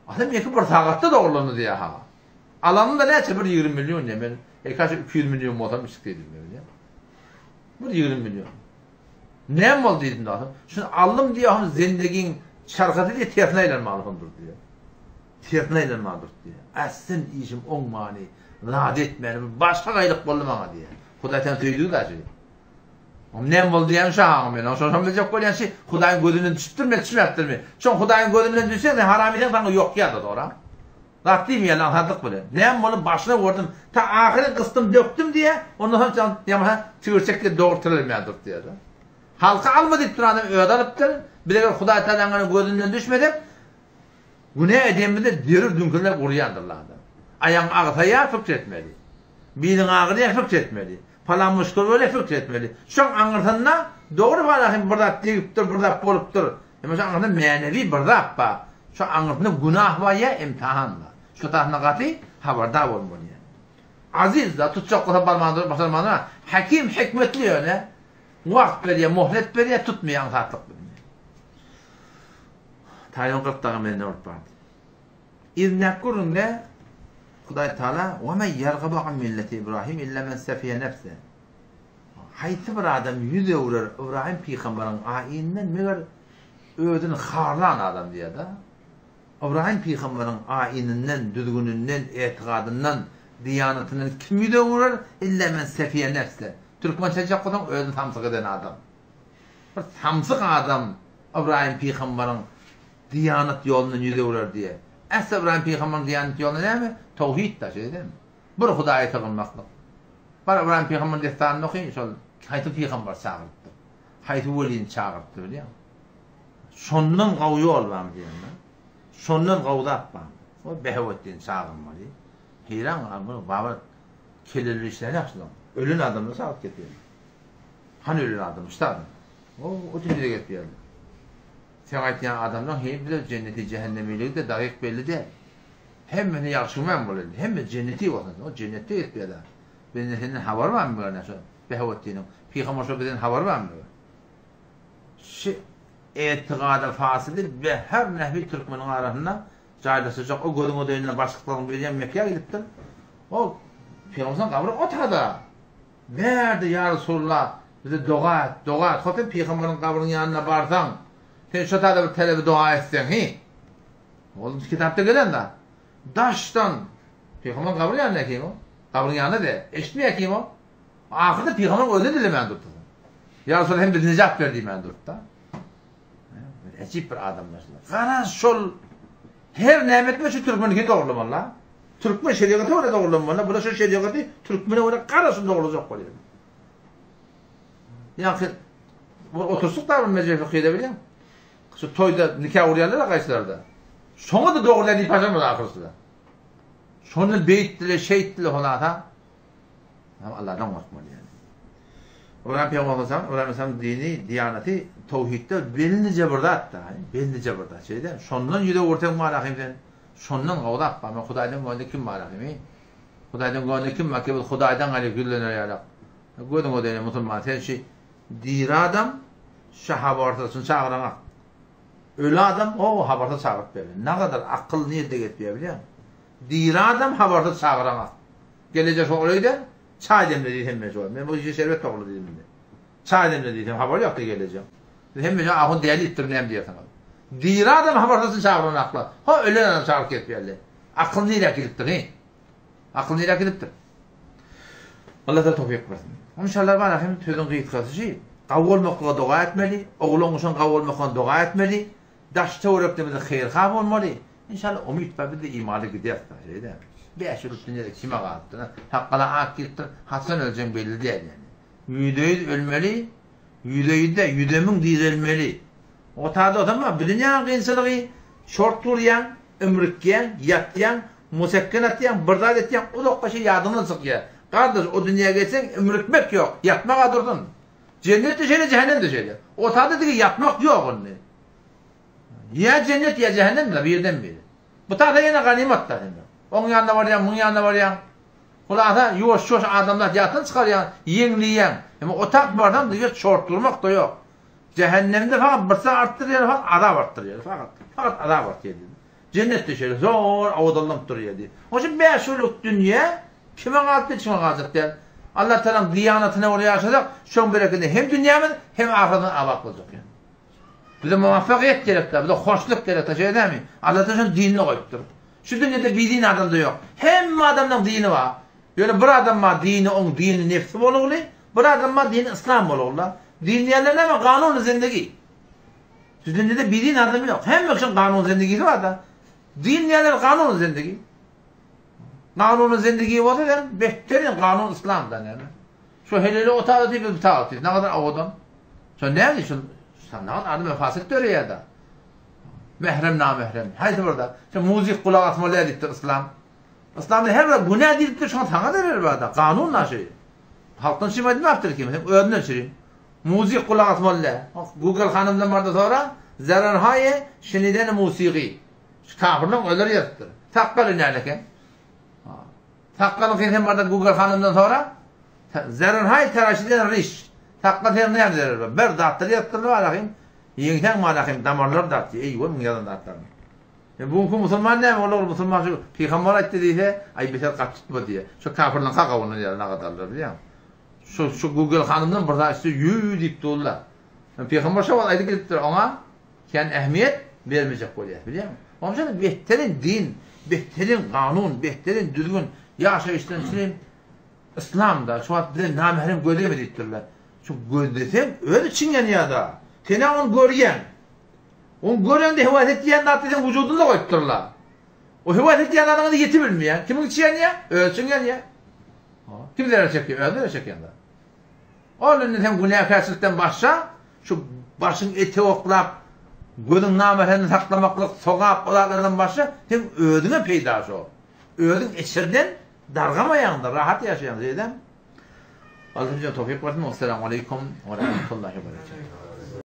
Adam iki bir tağatta doğrulanı diye ha. Alanın da neyse bir 20 milyon ya. Ben kaç 200 milyon motor bisikletim ya. Bir 20 milyon. Ne oldu dedim daha? Şunu aldım diye onun zindegin şarkıda diye tiyatlayla malumdur diyor. Tiyatlayla malumdur diyor. Aslın işim on mani, rahat etmeyelim, başka gaylık buldum ama diye. Huday'tan söylediği de şey. Ne oldu diyen şahım ben. Sonra bilecek koyan şey, Huday'ın gözünden düşürtme, düşürtme. Çünkü Huday'ın gözünden düşürse haramiden sana yok ya da doğru. Rahat değil mi ya lan hadık böyle. Ne oldu başına vurdum, ta ahire kıstım döktüm diye, ondan sonra yamaha tüyürsekle doğurtulmayadır diyor. Halka alma deyip duran adam öğreniptir. Bir de Huday Teala'nın gözünden düşmedi. Bu ne edeminde derir dünkünler uğrayandırlar adam. Ayağın ağıtaya fikretmeli. Bilin ağırıya fikretmeli. Falan müşkül öyle fikretmeli. Şu anırtında doğru falan burada deyiptir, burada boluptur. Ama şu anırtında menevi burada yapma. Şu anırtında günah var ya imtihanla. Şu tahnakatı haberdar olmalı. Aziz da tutacak kadar basarmandır. Hakim hikmetli öyle. Vakt veriyor, muhlet veriyor, tutmayan tatlık veriyor. Tayyun 40 dağı menine ortbardı. İznekkurun de Huday Teala وَمَنْ يَرْغَبَ عَنْ مِلَّةِ İbrahim اِلَّا مَنْ سَفِيَ نَفْسَ Hayti bir adam yüze uğrar İbrahim Peygamber'in ayininden meğer ödün harlan adam diye da İbrahim Peygamber'in ayininden, düzgününden, etikadından, diyanetinden kim yüze uğrar? اِلَّا مَنْ سَفِيَ نَفْسَ Türkmençe çakıdan ödün tamsık eden adam. Bir tamsık adam İbrahim Peygamber'in diyanet yolundan yüze uğrar diye. Esra İbrahim Peygamber'in diyanet yolunu ne mi? Tevhid da şey değil mi? Bir Huday'a takılmaklık. Var İbrahim Peygamber'in destanını okuyun. Hayti Peygamber çağırdı. Hayti Veli'ni çağırdı biliyor musun? Sonundan qavuyu olmam diyeyim ben. Sonundan qavuda atmam. O Behvettin çağırmalı. Heyran var. Baba kelirli işleri yapsın. Ölün adamını sağlık getiriyor. Hani ölün adam işte adam. O tüyde getiriyor. Sen aytlayan adamdan hem de cenneti cehennemiyle de dayak belli değil. Hem beni yakışımam böyle. Hem de cenneti olsun. O cennette getiriyor da. Benim senin haber var mı böyle? Behvettin'in. Peygamber sohbetinden haber var mı böyle? Etikada fasıdır ve her nehvi Türkmenin arasında caylasacak. O gözün o dönüne başlıklarını vereceğim Mekke'ye gidiptir. O Peygamber'in kabrı otada. Nerede ya Resulullah? Bize dua et, dua et. Zaten Peygamber'in kabrının yanına barsan, sen şu tarzda bir talebi dua etsen, oğlum kitapta gelen de, daştan, Peygamber'in kabrının yanına kim o? Kabrının yanına de, eşitmeye kim o? Ahirde Peygamber'in öyle dilemeyen durdu. Ya Resulullah hem de necat verdiğimen durdu da. Ecip bir adam mesela. Kara şol, her nimet ve şu Türkmen'inki doğrulamalı. Türkmen şeriatı öyle doğrulamalı. Bu da şu şeriatı Türkmen'e öyle karasın doğrulacak oluyor. Yani otursuk da bir meclis fıkhiyede biliyor musun? Şu toyda nikah uğrayanlar da kaysılarda. Sonra da doğrudan ipacam var ahırsı da. Sonra beyt şehit dili ona ata. Ama Allah'dan korkmalı yani. Ulan Peygamber dini, diyaneti, tevhidde belinice burada hatta. Belinice burada. Şeyde, sondan yüde ortaya malakim sen. Sondan qavda atma. Ama Huday'dan gönlü kim malakimi? Huday'dan gönlü kim makibul? Huday'dan ali güllene yalak. Gördün o dene Müslüman. Sen şey, diri adam, habartasını çağıranak. Ölü adam, o habarta çağırıp verir. Ne kadar akıl niyette getiriyor biliyor musun? Diri adam habarta çağıranak. Gelecek oğluydu, çay demledi hem mecbur. Ben bu işe şerbet toğlu dedim. Çaydan ne diyeceğim, haber yok da geleceğim. Hem de ahun değerli ittirmeyem diye sana. Dira adam habertasın çağırın akla. Ha ölen adam çağırıp ketmeyeli. Akıl neyle kiliptir, he? Akıl neyle kiliptir? Allah da topik versin. İnşallah bana hem tözün kıyıtkası şey. Qavulmakla dua etmeli, oğlun üçün qavulmakla dua etmeli, daşta öğretmemize hayır qab olmalı. İnşallah umit ve bir de imanı gidiyor. Beş yıl dünyada kime qattı? Haqqala akittir, Hasan öleceğim belli değil yani. Yüdeyi ölmeli, yüdeyi de yüdemin dizelmeli. O tadı o tamam. Bir dünyanın kıyınçılığı şortlayan, ömrükleyen, yatlayan, musekkin etleyen, bırdat etleyen o da şey yadını sıkıyor. Kardeş o dünyaya geçsen ömrükmek yok. Yatmak durdun. Cennet de şöyle, cehennem de şöyle. O tadı ki yatmak yok onun. Ya cennet ya cehennem de bir yerden biri. Bu tadı yine ganimet da. Onun yanında var ya, bunun yanında var ya. Kulağda yoş adamlar yatın çıkarıyor, yenileyen. Ama o tadı vardan da şortlamak da yok. Cehennemde fakat bir saat arttırıyor, fakat azap arttırıyor. Fakat azap arttırıyor. Cennet de şöyle zor avudallam duruyor diye. O için 5 yıllık dünya kime kaldı, kime kalacak diye. Allah Teala'nın diyanetine oraya yaşayacak, şun bereketini hem dünyamız hem ahiretini abak olacak yani. Bize muvaffakiyet gerektir, bize hoşluk gerektir, şey değil mi? Allah Teala'nın dinini koyuptur. Şu dünyada bir din adamda yok. Hem adamın dini var. Yani bir adam var dini, onun dini nefsi olur. Bir adam var dini İslam olur. Dinleyenler ne mi? Kanun zindagi. Şu dünyada bir din adamı yok. Hem yoksun kanun zindagisi var da. Dinleyenler kanun zindagi. Kanun zindagi olsa da behterin kanun İslam'dan yani. Şu helali o tağı değil, bir tağı değil. Ne kadar avadan. Şu ne diyor? Sen ne kadar adım fasit öyle ya da. Mehrem namehrem. Haydi burada. Şu müzik kulak asmalı ediptir İslam. İslam'da her bir bu ne ediptir? Şu an sana da verir burada. Kanunla şey. Halktan şimdi mi yaptır ki? Öğrenen şey. Müzik kulak asmalı. Google hanımdan vardı sonra zararhayı şiniden musiki. Kafirden öler yattır. Takkalı nerede? Takkalı kim vardı Google hanımdan sonra? Zararhayı teraşiden riş. Takkalı nerede? Bir dağıttır yattır var akım. Yeniden malakım damarlar dağıttı. Eyvah mı yalan dağıttı. Bu Müslüman ne olur Müslüman şu peygamber etti diye ay beter kaçtı diye. Şu kafirden kakavunun yerine kadarlar biliyor musun? Şu Google hanımdan burada işte yü deyip durdular. Peygamber şu ayda gidiptir ona kendi ehemmiyet vermeyecek oluyor biliyor musun? Onun için behterin din, behterin kanun, behterin düzgün yaşayıştan için İslam'da şu an bize namehrem göremediktirler. Şu gördesem öyle çingen ya da. Seni onu görgen. Onu gören de hivat ettiğin natlıcan vücudunda koyupturlar. O hivat ettiğin adamı yeti bilmeyen. Kimin içiyen ya? Ölçüngen ya. Kimlere çekiyor? Öldüre çekiyen de. Oğlunun hem günah karşılıktan başla, şu başın eti oklap, gözün namerlerini saklamaklık, sokak kulaklarından başla, hem ödüne peydası o. Ödün içeriden dargamayan da, rahat yaşayan şeyden. Allah'ın tevfik versin. Esselamu aleyküm ve rahmetullahi ve berekatuhu.